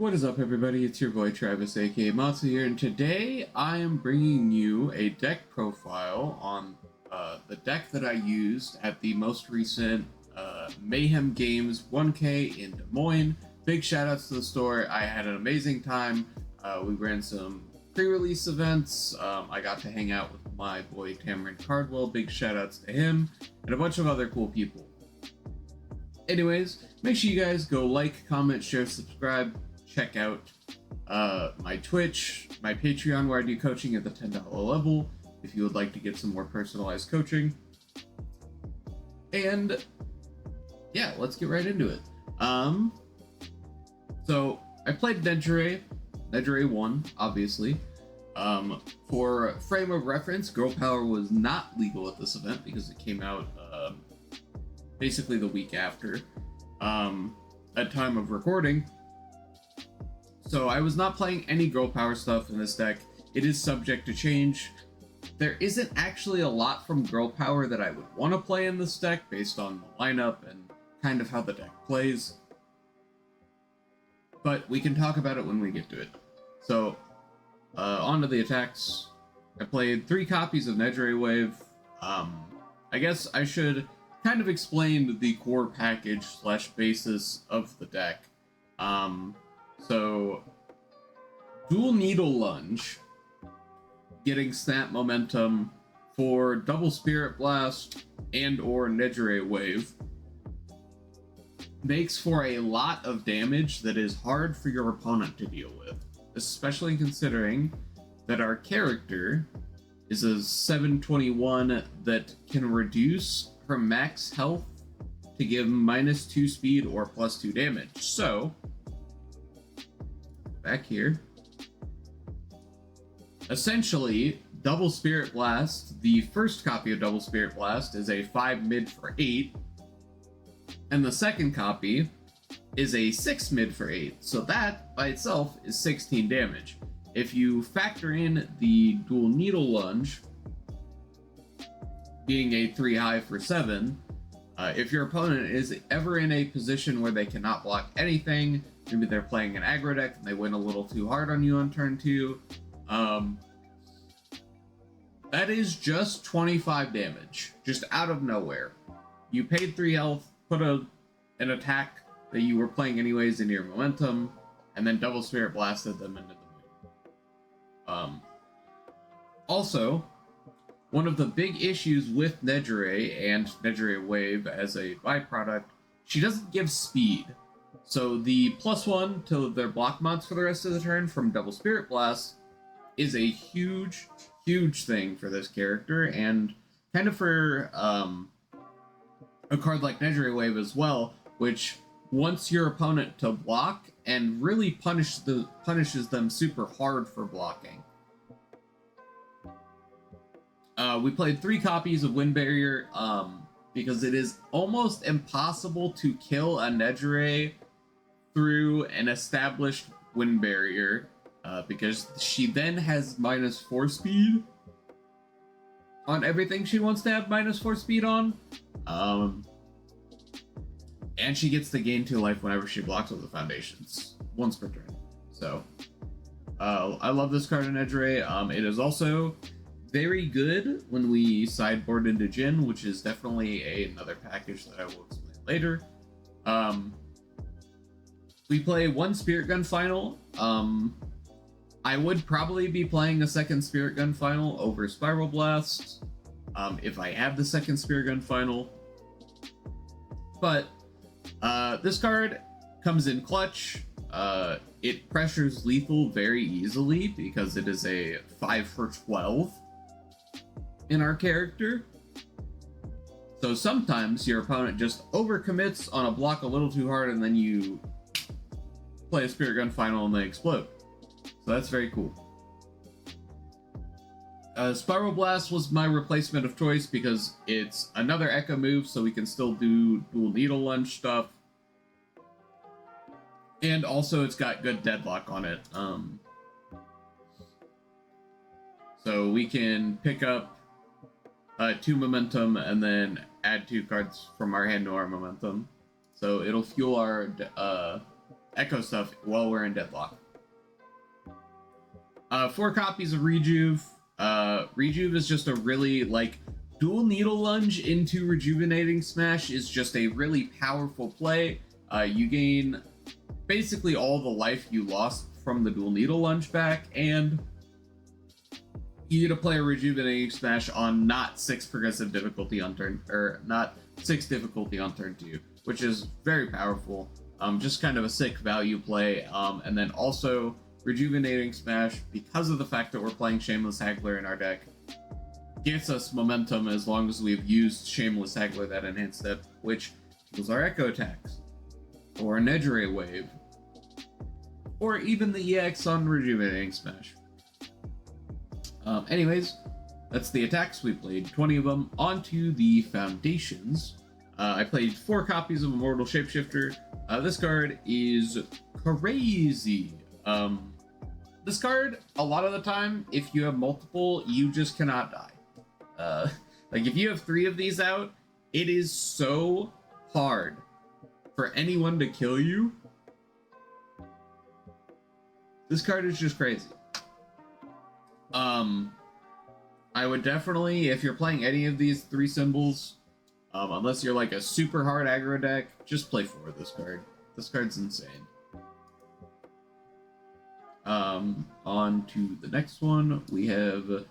What is up, everybody? It's your boy Travis, aka Matsu here, and today I am bringing you a deck profile on the deck that I used at the most recent Mayhem Games 1K in Des Moines. Big shoutouts to the store. I had an amazing time. We ran some pre-release events. I got to hang out with my boy Cameron Cardwell. Big shoutouts to him and a bunch of other cool people. Anyways, make sure you guys go like, comment, share, subscribe. Check out my Twitch, my Patreon, where I do coaching at the $10 level if you would like to get some more personalized coaching. And yeah, let's get right into it. So I played Nedre 1, obviously. For frame of reference, Girl Power was not legal at this event because it came out basically the week after at time of recording. So I was not playing any Girl Power stuff in this deck. It is subject to change. There isn't actually a lot from Girl Power that I would want to play in this deck based on the lineup and kind of how the deck plays. But we can talk about it when we get to it. So, on to the attacks. I played 3 copies of Nedre Wave. I guess I should kind of explain the core package / basis of the deck. So, Dual Needle Lunge, getting snap momentum for double Spirit Blast and or Nedre Wave, makes for a lot of damage that is hard for your opponent to deal with, especially considering that our character is a 721 that can reduce her max health to give -2 speed or +2 damage. So, back here, essentially, Double Spirit Blast, the first copy of Double Spirit Blast, is a 5 mid for 8, and the second copy is a 6 mid for 8, so that by itself is 16 damage. If you factor in the Dual Needle Lunge being a 3 high for 7, if your opponent is ever in a position where they cannot block anything, maybe they're playing an aggro deck and they went a little too hard on you on turn 2, that is just 25 damage, just out of nowhere. You paid 3 health, put an attack that you were playing anyways into your momentum, and then Double Spirit Blasted them into the moon. Also, one of the big issues with Nedre and Nedre Wave as a byproduct, she doesn't give speed. So the +1 to their block mods for the rest of the turn from Double Spirit Blast is a huge thing for this character, and kind of for a card like Nedre Wave as well, which wants your opponent to block and really punishes them super hard for blocking. We played 3 copies of Wind Barrier because it is almost impossible to kill a Nedre through an established Wind Barrier because she then has -4 speed on everything she wants to have -4 speed on. And she gets to gain 2 life whenever she blocks with the foundations, once per turn. So, I love this card in Nedre. It is also very good when we sideboard into Jin, which is definitely another package that I will explain later. We play 1 Spirit Gun Final. I would probably be playing a second Spirit Gun Final over Spiral Blast if I have the second Spirit Gun Final. But this card comes in clutch. It pressures lethal very easily because it is a 5 for 12 in our character. So sometimes your opponent just overcommits on a block a little too hard, and then you play a Spirit Gun Final and they explode. So that's very cool. Spiral Blast was my replacement of choice because it's another Echo move, so we can still do Dual Needle Lunge stuff. And also it's got good deadlock on it. So we can pick up 2 momentum and then add 2 cards from our hand to our momentum. So it'll fuel our echo stuff while we're in deadlock. 4 copies of Rejuve. Rejuve is just a really, like, dual needle lunge into rejuvenating smash is just a really powerful play. You gain basically all the life you lost from the dual needle lunge back, and you get to play a rejuvenating smash on not 6 progressive difficulty on turn, or not 6 difficulty on turn 2, which is very powerful. Just kind of a sick value play. And then also rejuvenating smash, because of the fact that we're playing Shameless Haggler in our deck, gets us momentum as long as we've used Shameless Haggler, that enhanced step, which was our echo attacks, or a Nedgeray wave, or even the EX on rejuvenating smash. Anyways, that's the attacks. We played 20 of them. On to the foundations. I played 4 copies of Immortal Shapeshifter. This card is crazy. This card, a lot of the time, if you have multiple, you just cannot die. Like, if you have 3 of these out, it is so hard for anyone to kill you. This card is just crazy. I would definitely, if you're playing any of these 3 symbols, unless you're like a super hard aggro deck, just play 4 of this card. This card's insane. On to the next one. We have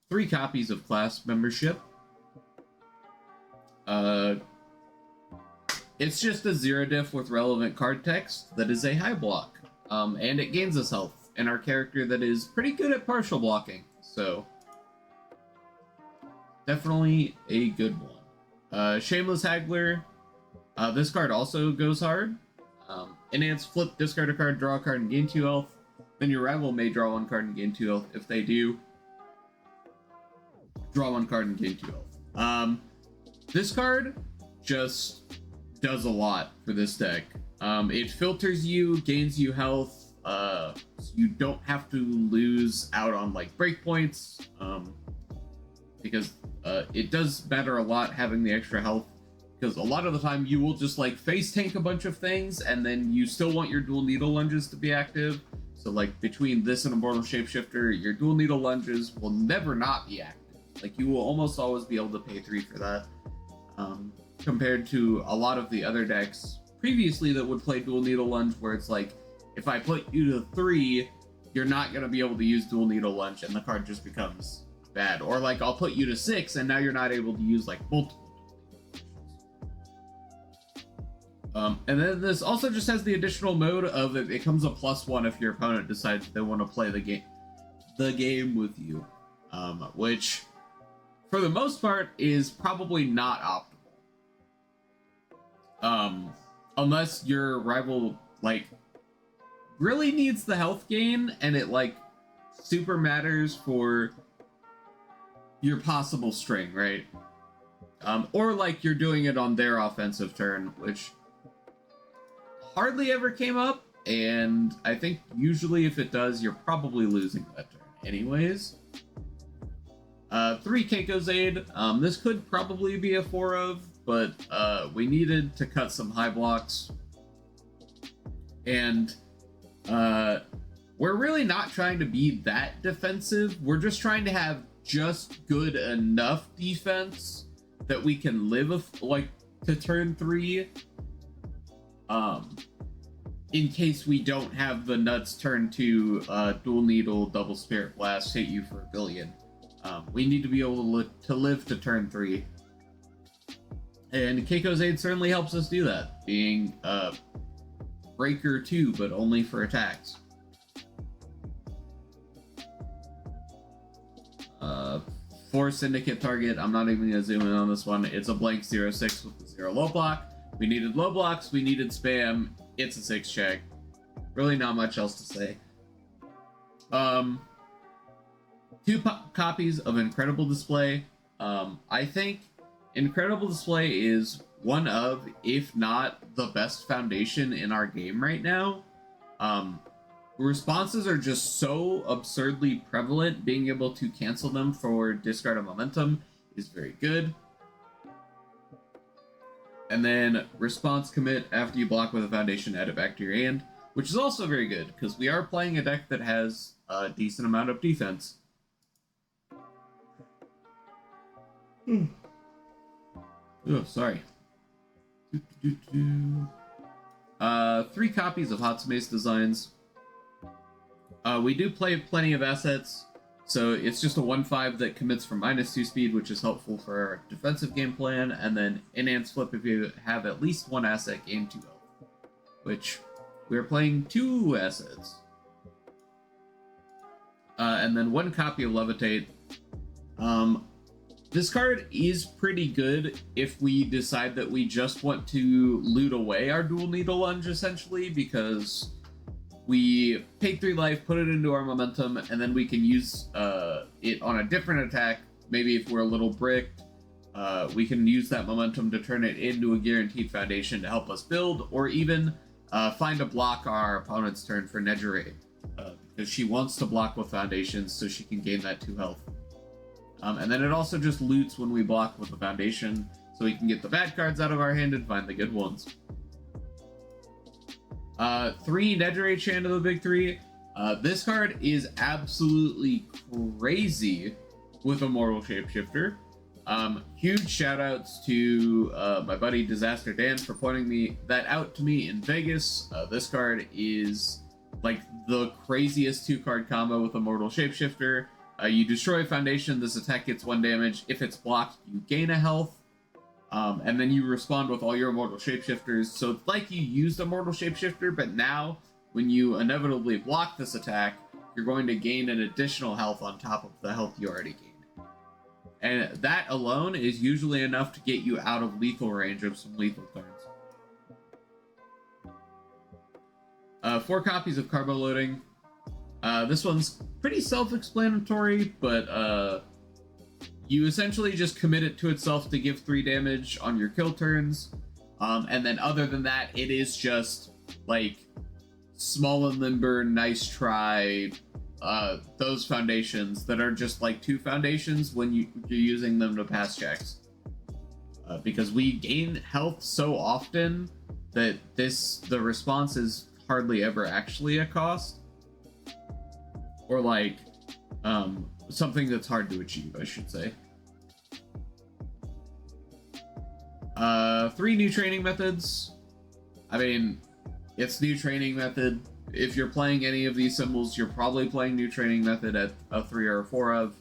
3 copies of Class Membership. It's just a 0 diff with relevant card text that is a high block. And it gains us health in our character that is pretty good at partial blocking. So, definitely a good one. Shameless Haggler. This card also goes hard. Enhance, flip, discard a card, draw a card, and gain 2 health. Then your rival may draw 1 card and gain 2 health. If they do, draw 1 card and gain 2 health. This card just does a lot for this deck. It filters you, gains you health, so you don't have to lose out on like breakpoints, because it does matter a lot having the extra health, because a lot of the time you will just like face tank a bunch of things and then you still want your dual needle lunges to be active. So like between this and Immortal Shapeshifter, your dual needle lunges will never not be active. Like you will almost always be able to pay 3 for that, compared to a lot of the other decks previously that would play dual needle lunge, where it's like, if I put you to 3, you're not going to be able to use dual needle lunge and the card just becomes bad. Or like, I'll put you to 6 and now you're not able to use like multiple. And then this also just has the additional mode of it becomes a +1 if your opponent decides they want to play the game with you, which for the most part is probably not optimal. Unless your rival like really needs the health gain and it like super matters for your possible string, right? Or like you're doing it on their offensive turn, which hardly ever came up, and I think usually if it does, you're probably losing that turn anyways. 3 Keiko's Aid. This could probably be a 4 of, but we needed to cut some high blocks. And we're really not trying to be that defensive. We're just trying to have just good enough defense that we can live like to turn 3. In case we don't have the nuts turn 2 dual needle double spirit blast hit you for 1 billion. We need to be able to live to turn 3. And Keiko's Aid certainly helps us do that, being Breaker 2, but only for attacks. For Syndicate target, I'm not even going to zoom in on this one. It's a blank 0/6 with a 0 low block. We needed low blocks, we needed spam. It's a 6 check. Really not much else to say. 2 copies of Incredible Display. I think Incredible Display is one of, if not the best foundation in our game right now. Responses are just so absurdly prevalent. Being able to cancel them for discard of momentum is very good. And then response commit after you block with a foundation, add it back to your hand. which is also very good because we are playing a deck that has a decent amount of defense. Oh, sorry. 3 copies of Hatsume's designs. We do play plenty of assets, so it's just a 1/5 that commits for -2 speed, which is helpful for our defensive game plan, and then enhance flip if you have at least 1 asset, gain 2 health, which we're playing 2 assets. And then 1 copy of Levitate. This card is pretty good if we decide that we just want to loot away our dual needle lunge, essentially, because we pay 3 life, put it into our momentum, and then we can use it on a different attack. Maybe if we're a little bricked, we can use that momentum to turn it into a guaranteed foundation to help us build, or even find a block on our opponent's turn for Nejire, because she wants to block with foundations so she can gain that 2 health. And then it also just loots when we block with the foundation, so we can get the bad cards out of our hand and find the good ones. 3 Nejire Chan to the big 3. This card is absolutely crazy with Immortal Shapeshifter. Huge shout outs to my buddy Disaster Dan for pointing that out to me in Vegas. This card is like the craziest 2-card combo with Immortal Shapeshifter. You destroy a foundation, this attack gets 1 damage. If it's blocked, you gain a health. And then you respond with all your Immortal Shapeshifters. So it's like you used Immortal Shapeshifter, but now, when you inevitably block this attack, you're going to gain an additional health on top of the health you already gained. And that alone is usually enough to get you out of lethal range of some lethal turns. 4 copies of Carbo Loading. This one's pretty self-explanatory, but you essentially just commit it to itself to give 3 damage on your kill turns. And then other than that, it is just like small and limber, nice try, those foundations that are just like 2 foundations when you're using them to pass checks. Because we gain health so often that the response is hardly ever actually a cost. Or like something that's hard to achieve, I should say. 3 new training methods. I mean, it's new training method. If you're playing any of these symbols, you're probably playing new training method at a 3 or a 4 of.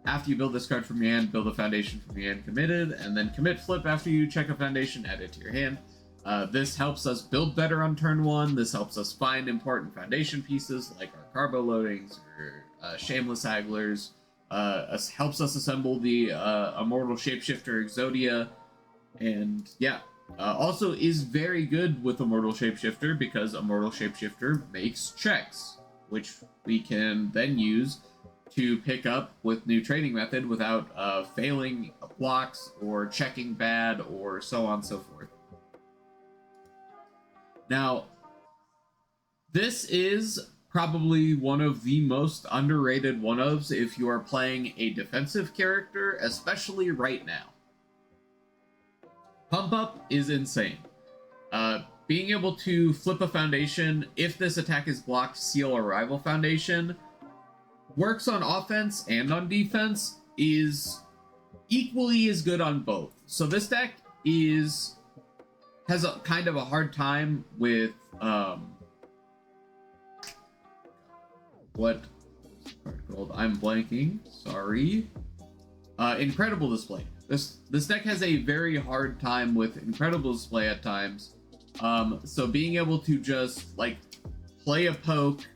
After you build this card from your hand, build a foundation from your hand committed, and then commit flip after you check a foundation, add it to your hand. This helps us build better on turn 1. This helps us find important foundation pieces like our Carbo Loadings or Shameless Hagglers. Helps us assemble the Immortal Shapeshifter Exodia. And yeah, also is very good with Immortal Shapeshifter because Immortal Shapeshifter makes checks, which we can then use to pick up with new training method without failing blocks or checking bad or so on and so forth. Now, this is probably one of the most underrated one-ofs if you are playing a defensive character, especially right now. Pump Up is insane. Being able to flip a foundation, if this attack is blocked, seal a rival foundation, works on offense and on defense, is equally as good on both. So this deck has a kind of a hard time with what card called? I'm blanking. Sorry. Incredible Display. This deck has a very hard time with Incredible Display at times. So being able to just like play a poke,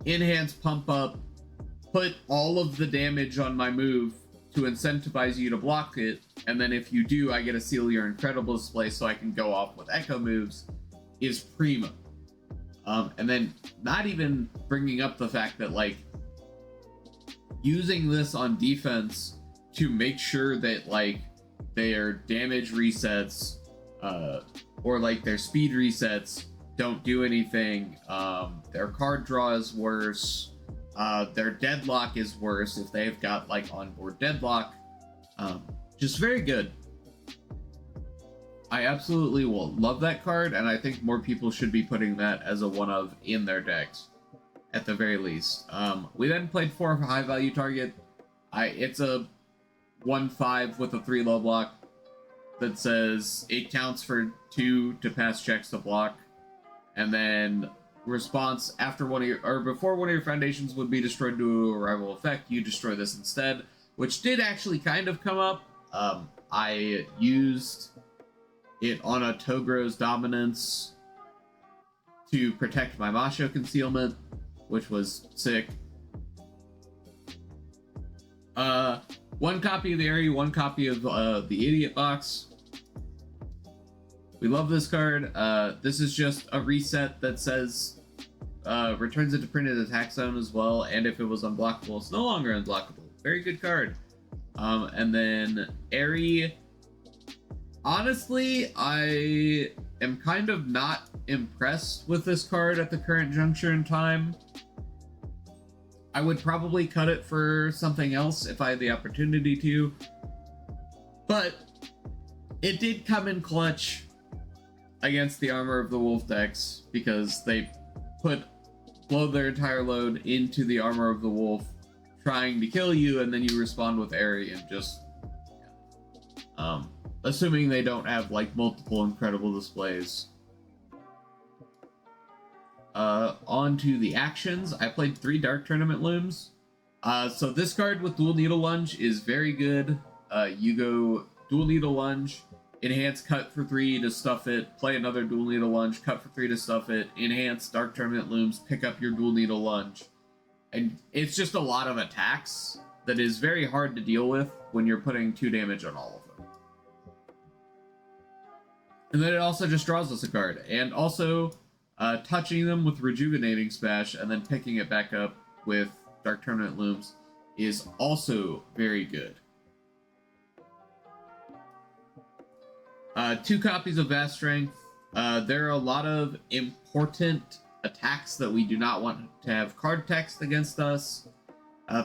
enhance Pump Up, put all of the damage on my move to incentivize you to block it, and then if you do, I get to seal your Incredible Display so I can go off with Echo moves, is primo. And then not even bringing up the fact that like using this on defense to make sure that like their damage resets or like their speed resets don't do anything, their card draw is worse, their deadlock is worse if they've got like onboard deadlock. Just very good. I absolutely will love that card, and I think more people should be putting that as a one of in their decks, at the very least. We then played 4 high value target. It's a 1/5 with a 3 low block that says it counts for 2 to pass checks to block, and then response after one of your or before one of your foundations would be destroyed to a rival effect, you destroy this instead, which did actually kind of come up. I used it on a Togro's Dominance to protect my Masho concealment, which was sick. 1 copy of the area, 1 copy of the Idiot Box. We love this card. This is just a reset that says returns it to printed attack zone as well, and if it was unblockable, it's no longer unblockable. Very good card. And then Airy. Honestly, I am kind of not impressed with this card at the current juncture in time. I would probably cut it for something else if I had the opportunity to. But it did come in clutch against the Armor of the Wolf decks because they load their entire load into the Armor of the Wolf trying to kill you, and then you respond with Airy and just assuming they don't have like multiple incredible displays. On to the actions. I played 3 Dark Tournament Looms. So this card with Dual Needle Lunge is very good. You go Dual Needle Lunge, enhance cut for 3 to stuff it, play another Dual Needle Lunge, cut for 3 to stuff it, enhance Dark Tournament Looms, pick up your Dual Needle Lunge. And it's just a lot of attacks that is very hard to deal with when you're putting 2 damage on all of them. And then it also just draws us a card. And also, touching them with Rejuvenating Smash and then picking it back up with Dark Tournament Looms is also very good. 2 copies of Vast Strength. There are a lot of important attacks that we do not want to have card text against us.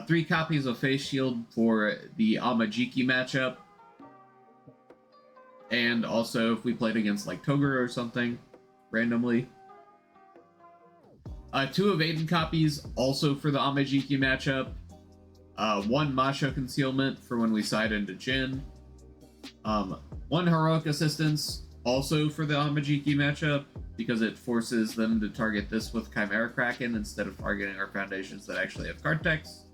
3 copies of Face Shield for the Amajiki matchup. And also if we played against like Toguro or something randomly. 2 Evaden copies also for the Amajiki matchup. 1 Masho Concealment for when we side into Jin. 1 Heroic Assistance also for the Amajiki matchup, because it forces them to target this with Chimera Kraken instead of targeting our foundations that actually have card text.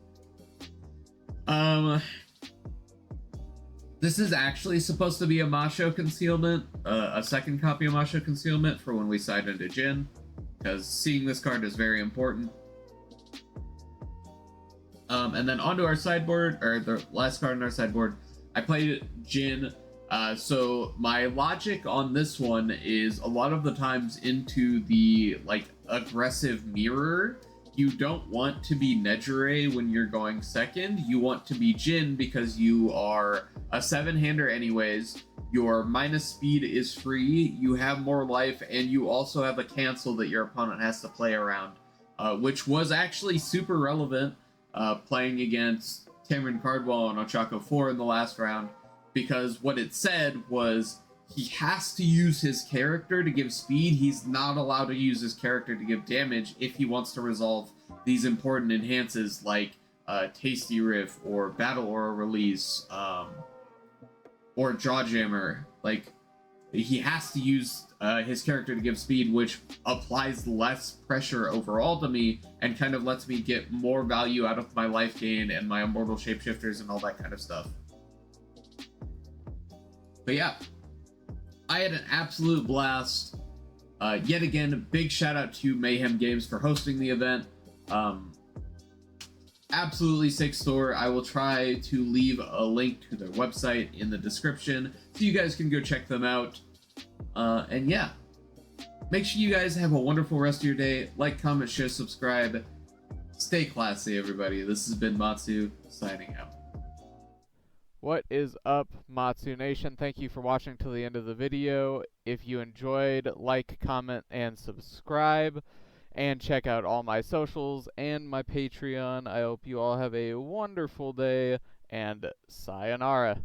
This is actually supposed to be a Masho Concealment, a 2nd copy of Masho Concealment for when we side into Jin, because seeing this card is very important. And then onto our sideboard, or the last card on our sideboard, I played Jin. So my logic on this one is a lot of the times into the like aggressive mirror, you don't want to be Nejire when you're going second. You want to be Jin because you are a 7-hander anyways. Your minus speed is free, you have more life, and you also have a cancel that your opponent has to play around, which was actually super relevant playing against Cameron Cardwell on Ochako 4 in the last round, because what it said was he has to use his character to give speed. He's not allowed to use his character to give damage if he wants to resolve these important enhances like Tasty Riff or Battle Aura Release or Jawjammer. Like, he has to use his character to give speed, which applies less pressure overall to me and kind of lets me get more value out of my life gain and my Immortal Shapeshifters and all that kind of stuff. But yeah, I had an absolute blast. Yet again, big shout out to Mayhem Games for hosting the event. Absolutely sick store. I will try to leave a link to their website in the description so you guys can go check them out. And yeah, make sure you guys have a wonderful rest of your day. Like, comment, share, subscribe. Stay classy, everybody. This has been Matsu, signing out. What is up, Matsu Nation? Thank you for watching till the end of the video. If you enjoyed, like, comment, and subscribe. And check out all my socials and my Patreon. I hope you all have a wonderful day, and sayonara.